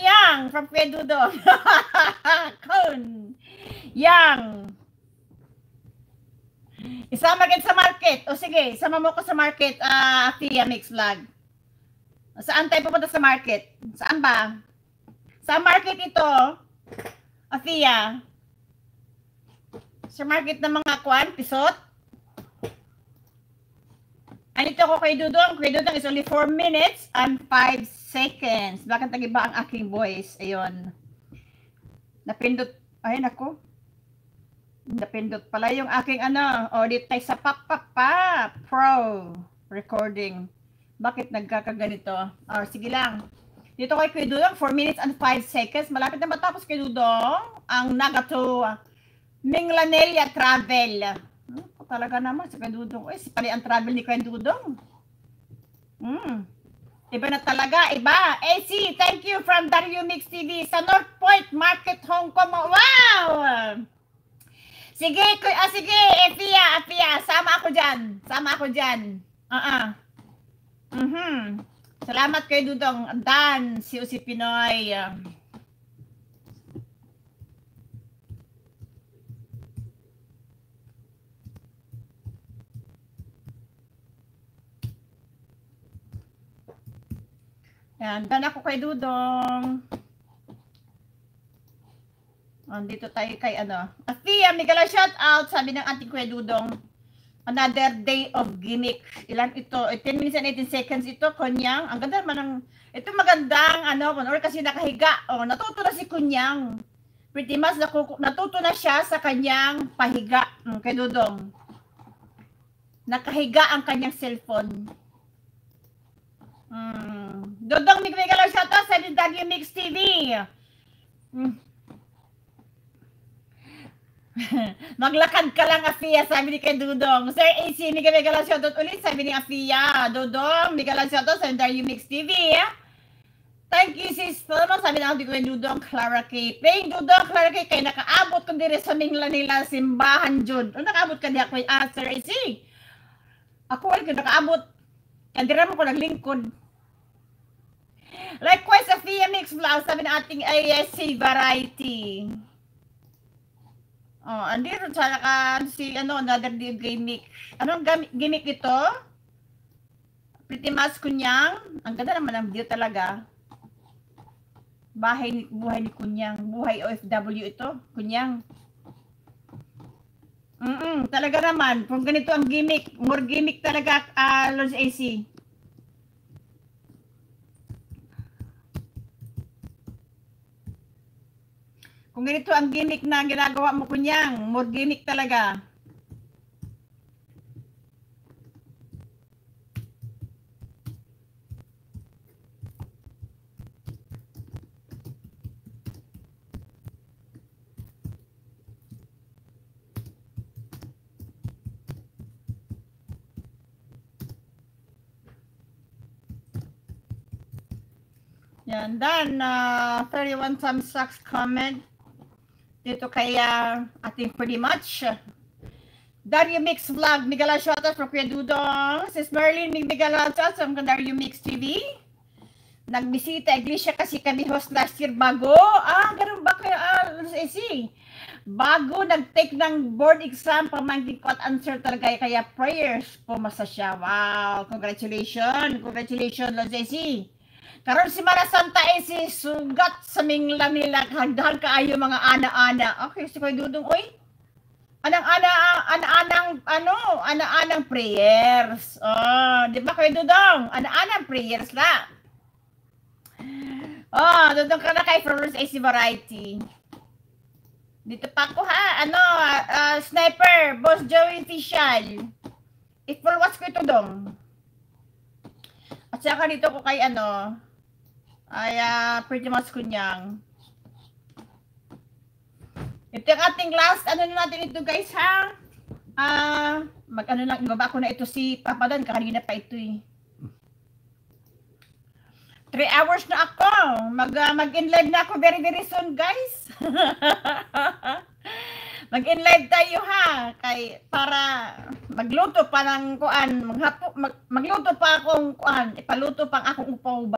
Yang from Kuya Dudong. Kun Yang. Isama kita sa market. O sige, sama mo ko sa market, Fia Mix Vlog. Saan tayo pupunta sa market? Saan ba? Sa market ito, Fia. Sa market ng mga kwan, pisot. Andito ko kay Dudong. Kay Dudong is only 4 minutes and 5 seconds. Bakit nag-iba ang aking voice? Ayun. Napindot. Ay, nako. Napindot pala yung aking audit tayo sa Pro recording. Bakit nagkakaganito? Sige lang. Dito kay Kuya Dudong, 4 minutes and 5 seconds. Malapit na matapos kay Dudong ang Nagato Minglanelia Travel. Talaga naman si Kuya Dudong. Si pali ang travel ni Kuya Dudong. Iba na talaga, iba. AC, thank you from Dario Mix TV sa North Point Market, Hong Kong. Wow! Sige, sige, Fia, sama ako dyan. Salamat kay Dudong. Dan, si Usi Pinoy. Yan, dan ako kay Dudong. Dito tayo kay Fia, Miguel, shout out, sabi ng ating Kuya Dudong. Another day of gimmick. Ilan ito? 10 minutes and 18 seconds ito, Kunyang. Ang ganda naman ng, ito magandang, or kasi nakahiga. Natuto na si Kunyang. Pretty much, natuto na siya sa kanyang pahiga. Kay Dudong. Nakahiga ang kanyang cellphone. Dudong, Miguel, shout out sa Dario Mix TV. Maglakad ka lang, Afia, sabi ni kay Dudong. Sir AC, Miguel shoutout ulit, sabi ni Afia. Dudong, Miguel shoutout sa Dario Mix TV. Thank you, sis. Sabi na ako di ko yung Dudong, Clara K. Paying Dudong, Clara K, kaya nakaabot ko dire sa Mingla nila, simbahan Jud. Nakaabot ka di ako, Sir AC. Ako, nakaabot. Yan, dira mo ko naglingkod. Likewise, Afia Mix Vlog, sabi na ating ASC Variety. Andito sa si another gimmick. Anong gimmick ito? Pretty much Kunyang. Ang ganda naman ang video talaga. Buhay ni Kunyang. Buhay OFW ito, Kunyang. Talaga naman. Kung ganito ang gimmick, more gimmick talaga, Lord AC. Kung ganito ang gimmick na ginagawa mo, Kunyang, more gimmick talaga. Yan, then 31 thumbs up comment. Dito kaya ating pretty much Dario Mix Vlog, Miguel shoutout from Kuya Dudong. Sis Merlin, Miguel shoutout from Dario Mix TV. Nagbisita iglesia kasi kami host last year bago. Ganun ba kaya bago nag-take ng board exam, pamangkin ko at answer talaga, kaya prayers pumasa siya. Wow, congratulations, Lord JC. Karon si Mara Santa si sugat sa Mingla nila, hagdahan kaayo mga ana-ana. Okay, si Kuya Dudong, oy. Ana-anang prayers. Di ba Kuya Dudong? Ana-anang prayers la. Dudong ka na kay Florence AC Variety. Dito pa ako Sniper, Boss Joey Official. I-follow ko ito dong. At saka dito ko kay pretty much Kunyang. Ito yung ating last, na natin ito guys ha. Ibaba ko na ito si Papa Dan, kanina pa ito 3 hours na ako. Mag-in-live na ako very very soon guys. Mag-in-live tayo ha. Para magluto pa ng kuan. Magluto pa akong kuan. Ipaluto pang akong upaw.